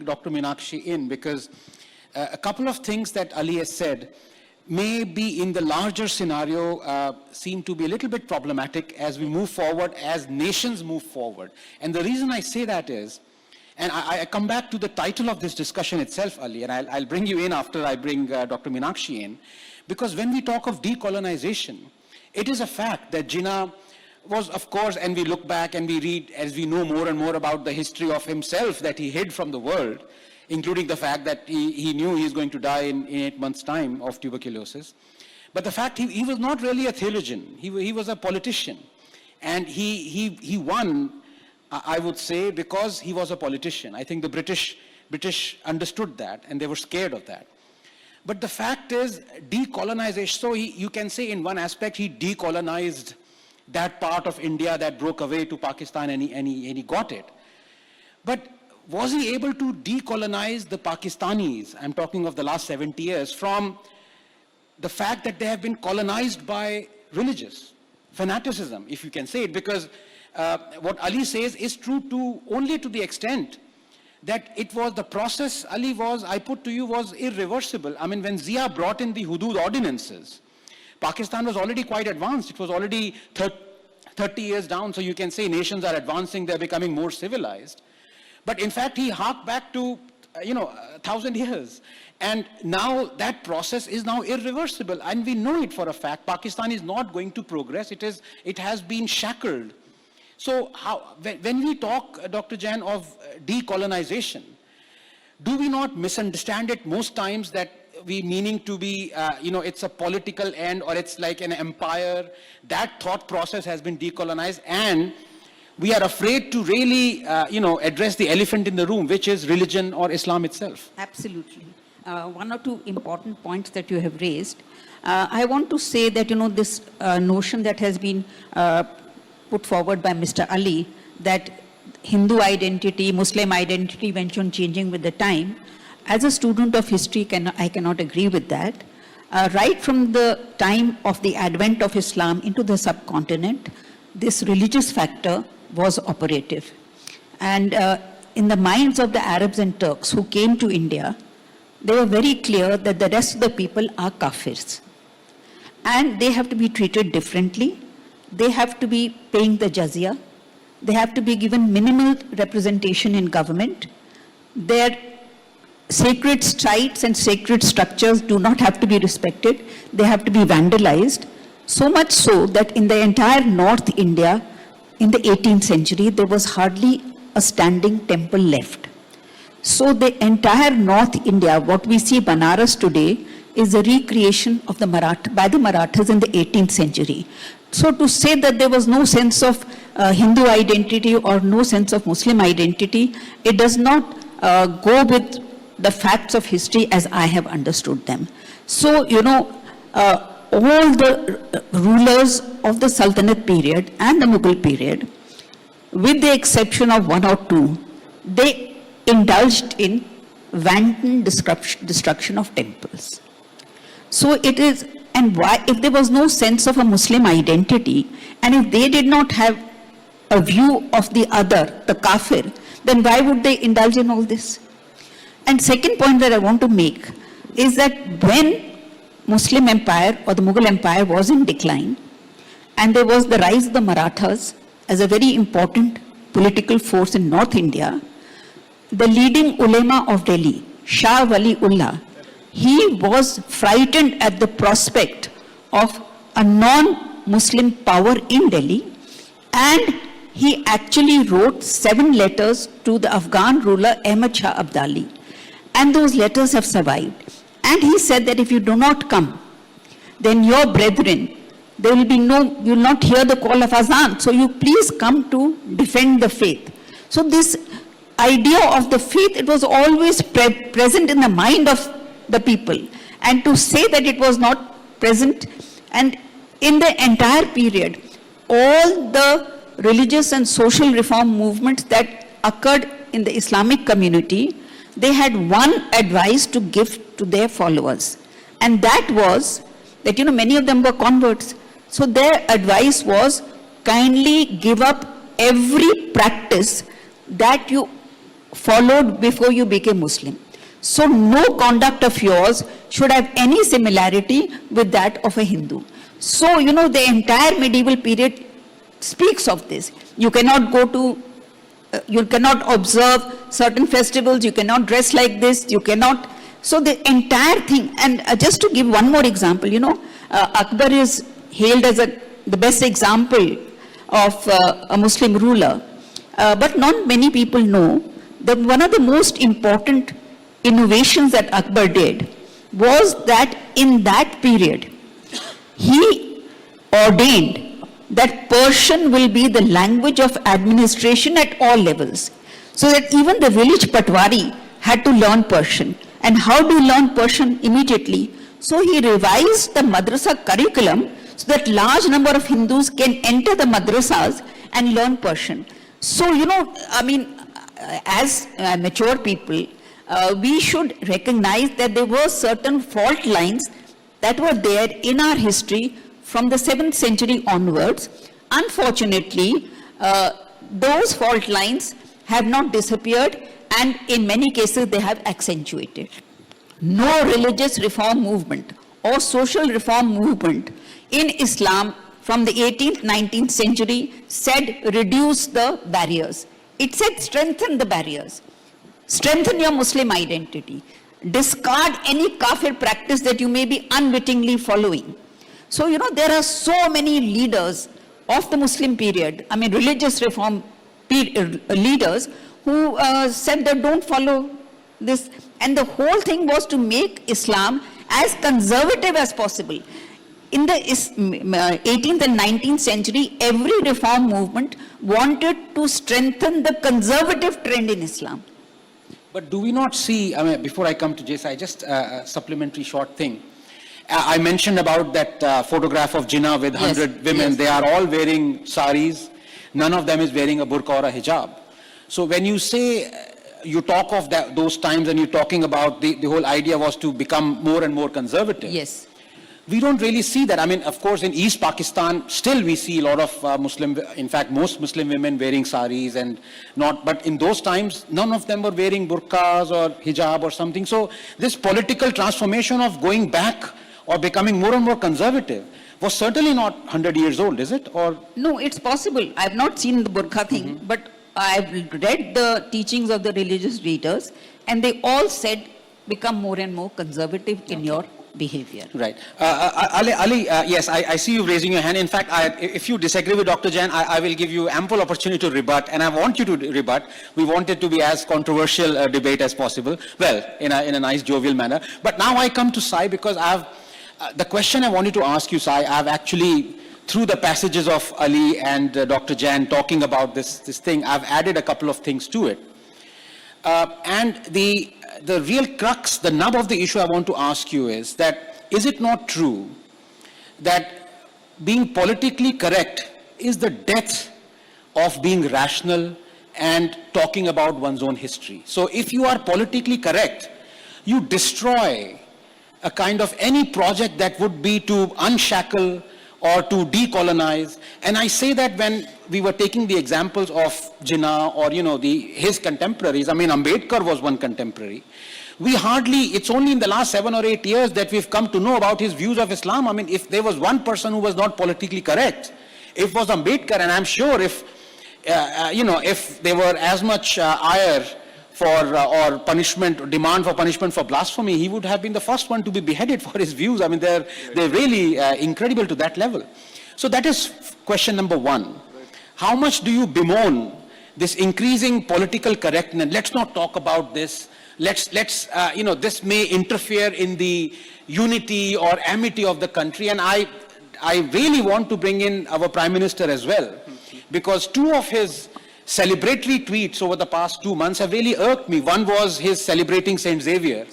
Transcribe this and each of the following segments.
Dr. Meenakshi in because a couple of things that Ali has said may be in the larger scenario seem to be a little bit problematic as we move forward, as nations move forward. And the reason I say that is, and I come back to the title of this discussion itself, Ali, and I'll bring you in after I bring Dr. Meenakshi in, because when we talk of decolonization, it is a fact that Jinnah was, of course, and we look back and we read, as we know more and more about the history of himself that he hid from the world, including the fact that he knew he was going to die in 8 months' time of tuberculosis. But the fact he was not really a theologian. He was a politician. And he won, I would say, because he was a politician. I think the British understood that, and they were scared of that. But the fact is, decolonization, so you can say in one aspect, he decolonized that part of India that broke away to Pakistan, and he got it. But was he able to decolonize the Pakistanis, I'm talking of the last 70 years, from the fact that they have been colonized by religious fanaticism, if you can say it, because what Ali says is true only to the extent that it was the process, Ali, was, I put to you, was irreversible. I mean, when Zia brought in the Hudud ordinances, Pakistan was already quite advanced. It was already 30 years down, so you can say nations are advancing, they're becoming more civilized. But in fact, he harked back to, 1,000 years. And now that process is now irreversible. And we know it for a fact. Pakistan is not going to progress. It has been shackled. So when we talk, Dr. Jain, of decolonization, do we not misunderstand it most times that we meaning to be, it's a political end or it's like an empire? That thought process has been decolonized, and we are afraid to really, address the elephant in the room, which is religion or Islam itself. Absolutely. One or two important points that you have raised. I want to say that, this notion that has been put forward by Mr. Ali, that Hindu identity, Muslim identity went on changing with the time. As a student of history, I cannot agree with that. Right from the time of the advent of Islam into the subcontinent, this religious factor was operative. And in the minds of the Arabs and Turks who came to India, they were very clear that the rest of the people are kafirs. And they have to be treated differently. They have to be paying the jizya. They have to be given minimal representation in government. Their sacred sites and sacred structures do not have to be respected. They have to be vandalized. So much so that in the entire North India, in the 18th century, there was hardly a standing temple left. So the entire North India, what we see Banaras today, is a recreation of by the Marathas in the 18th century. So to say that there was no sense of Hindu identity or no sense of Muslim identity, it does not go with the facts of history as I have understood them. So, all the rulers of the Sultanate period and the Mughal period, with the exception of one or two, they indulged in wanton destruction of temples. So it is, and why, if there was no sense of a Muslim identity, and if they did not have a view of the other, the kafir, then why would they indulge in all this? And second point that I want to make is that when Muslim empire or the Mughal empire was in decline, and there was the rise of the Marathas as a very important political force in North India, the leading ulema of Delhi, Shah Wali Ullah, he was frightened at the prospect of a non-Muslim power in Delhi, and he actually wrote 7 letters to the Afghan ruler Ahmad Shah Abdali, and those letters have survived. And he said that if you do not come, then your brethren, there will be you will not hear the call of Azan. So you please come to defend the faith. So this idea of the faith, it was always present in the mind of the people. And to say that it was not present, and in the entire period, all the religious and social reform movements that occurred in the Islamic community, they had one advice to give to their followers. And that was that, many of them were converts. So their advice was, kindly give up every practice that you followed before you became Muslim. So no conduct of yours should have any similarity with that of a Hindu. So, the entire medieval period speaks of this. You cannot go to, you cannot observe certain festivals, you cannot dress like this, you cannot. So the entire thing, and just to give one more example, Akbar is hailed as the best example of a Muslim ruler. But not many people know that one of the most important innovations that Akbar did was that in that period, he ordained that Persian will be the language of administration at all levels. So that even the village Patwari had to learn Persian. And how do you learn Persian? Immediately. So he revised the madrasa curriculum so that large number of Hindus can enter the madrasas and learn Persian. So, as mature people, we should recognize that there were certain fault lines that were there in our history from the 7th century onwards. Unfortunately, those fault lines have not disappeared, and in many cases they have accentuated. No religious reform movement or social reform movement in Islam from the 18th, 19th century said reduce the barriers. It said strengthen the barriers. Strengthen your Muslim identity. Discard any kafir practice that you may be unwittingly following. So, there are so many leaders of the Muslim period, religious reform leaders who said that don't follow this. And the whole thing was to make Islam as conservative as possible. In the 18th and 19th century, every reform movement wanted to strengthen the conservative trend in Islam. But do we not see, before I come to Jaisai, just a supplementary short thing. I mentioned about that photograph of Jinnah with 100 women. Yes. They are all wearing saris. None of them is wearing a burqa or a hijab. So when you say, you talk of those times and you're talking about the whole idea was to become more and more conservative. Yes. We don't really see that. Of course, in East Pakistan, still we see a lot of Muslim, in fact, most Muslim women wearing saris and not, but in those times, none of them were wearing burqas or hijab or something. So this political transformation of going back or becoming more and more conservative was certainly not 100 years old, is it? Or no, it's possible. I have not seen the burqa thing, but I've read the teachings of the religious leaders, and they all said become more and more conservative in your behavior. Right. Ali, yes, I see you raising your hand. In fact, if you disagree with Dr. Jain, I will give you ample opportunity to rebut, and I want you to rebut. We want it to be as controversial a debate as possible. Well, in a nice jovial manner. But now I come to Sai because I have, the question I wanted to ask you, Sai, I have actually, through the passages of Ali and Dr. Jain talking about this thing, I've added a couple of things to it. And the real crux, the nub of the issue I want to ask you is that, is it not true that being politically correct is the death of being rational and talking about one's own history? So if you are politically correct, you destroy a kind of any project that would be to unshackle or to decolonize. And I say that when we were taking the examples of Jinnah or, his contemporaries. Ambedkar was one contemporary. We hardly, it's only in the last 7 or 8 years that we've come to know about his views of Islam. If there was one person who was not politically correct, it was Ambedkar. And I'm sure if there were as much ire for, or punishment, demand for punishment for blasphemy, he would have been the first one to be beheaded for his views. They're really incredible to that level. So that is question number one. How much do you bemoan this increasing political correctness? Let's not talk about this. This may interfere in the unity or amity of the country. And I really want to bring in our Prime Minister as well, because two of his celebratory tweets over the past 2 months have really irked me. One was his celebrating Saint Xavier,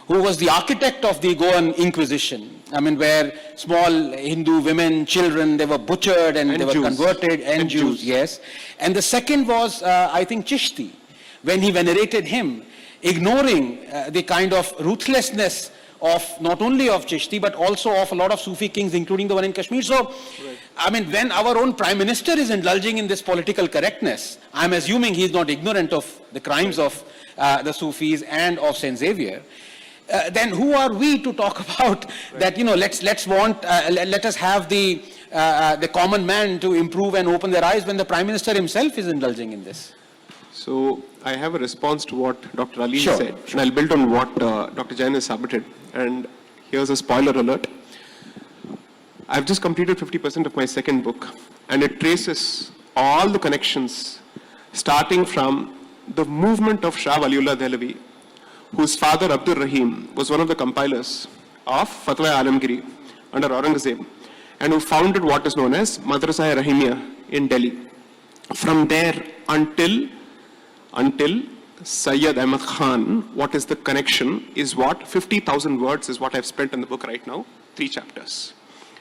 who was the architect of the Goan Inquisition. Where small Hindu women, children, they were butchered and they were Jews. Converted, and Jews, yes. And the second was, I think, Chishti, when he venerated him, ignoring the kind of ruthlessness of not only of Chishti, but also of a lot of Sufi kings, including the one in Kashmir. So, I mean, when our own Prime Minister is indulging in this political correctness, I'm assuming he's not ignorant of the crimes of the Sufis and of Saint Xavier. Then who are we to talk about that, you know, let us have the common man to improve and open their eyes when the Prime Minister himself is indulging in this? So I have a response to what Dr. Ali Sure, said, and I'll build on what Dr. Jain has submitted. And here's a spoiler alert. I've just completed 50% of my second book, and it traces all the connections starting from the movement of Shah Waliullah Dehlavi, whose father Abdur Rahim was one of the compilers of Fatwa Alamgiri under Aurangzeb, and who founded what is known as Madrasa-e-Rahimiyya in Delhi. From there until Sayyid Ahmad Khan, what is the connection is what 50,000 words is what I've spent in the book right now, 3 chapters.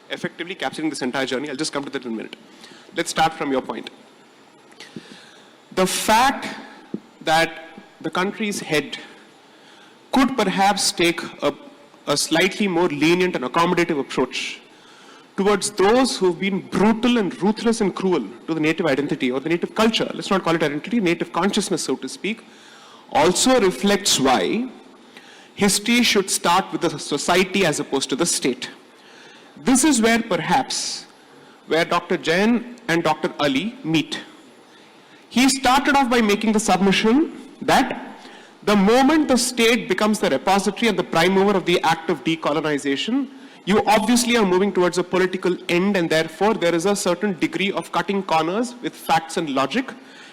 Effectively capturing this entire journey. I'll just come to that in a minute. Let's start from your point. The fact that the country's head could perhaps take a slightly more lenient and accommodative approach towards those who've been brutal and ruthless and cruel to the native identity or the native culture, let's not call it identity, native consciousness, so to speak, also reflects why history should start with the society as opposed to the state. This is where perhaps, where Dr. Jain and Dr. Ali meet. He started off by making the submission that the moment the state becomes the repository and the prime mover of the act of decolonization, you obviously are moving towards a political end, and therefore there is a certain degree of cutting corners with facts and logic,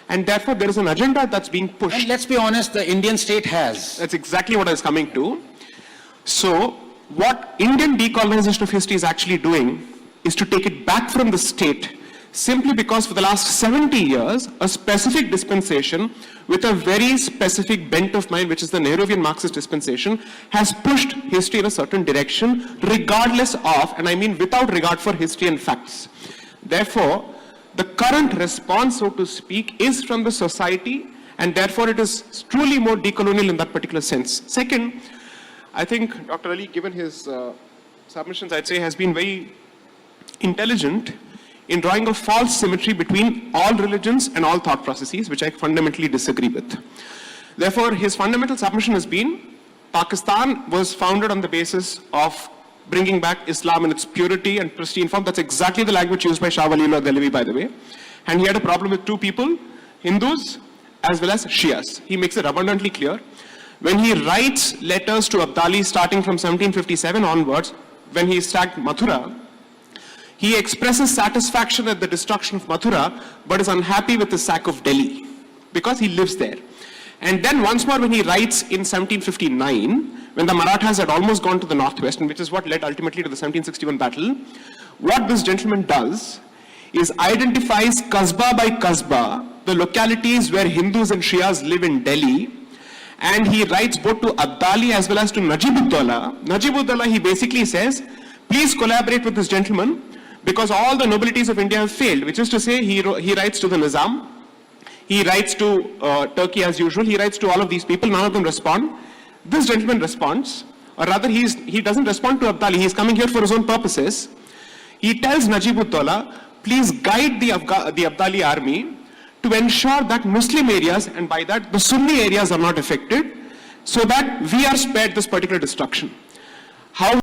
and therefore there is an agenda that's being pushed. And let's be honest, the Indian state has. That's exactly what I was coming to. So, what Indian decolonization of history is actually doing is to take it back from the state, simply because for the last 70 years, a specific dispensation with a very specific bent of mind, which is the Nehruvian Marxist dispensation, has pushed history in a certain direction, regardless of, and I mean without regard for history and facts. Therefore, the current response, so to speak, is from the society, and therefore it is truly more decolonial in that particular sense. Second, I think Dr. Ali, given his submissions, I'd say has been very intelligent in drawing a false symmetry between all religions and all thought processes, which I fundamentally disagree with. Therefore, his fundamental submission has been, Pakistan was founded on the basis of bringing back Islam in its purity and pristine form. That's exactly the language used by Shah Waliullah Dehlavi, by the way. And he had a problem with 2 people, Hindus as well as Shias. He makes it abundantly clear. When he writes letters to Abdali starting from 1757 onwards, when he sacked Mathura, he expresses satisfaction at the destruction of Mathura, but is unhappy with the sack of Delhi, because he lives there. And then once more when he writes in 1759, when the Marathas had almost gone to the northwest, and which is what led ultimately to the 1761 battle, what this gentleman does is identifies Kasbah by Kasbah, the localities where Hindus and Shias live in Delhi, and he writes both to Abdali as well as to Najib-ud-Dawla. Najib-ud-Dawla, he basically says, please collaborate with this gentleman, because all the nobilities of India have failed, which is to say, he writes to the Nizam, he writes to Turkey as usual, he writes to all of these people, none of them respond. This gentleman responds, or rather he doesn't respond to Abdali, he's coming here for his own purposes. He tells Najib-ud-Dawla, please guide the Abdali army to ensure that Muslim areas, and by that the Sunni areas, are not affected, so that we are spared this particular destruction. How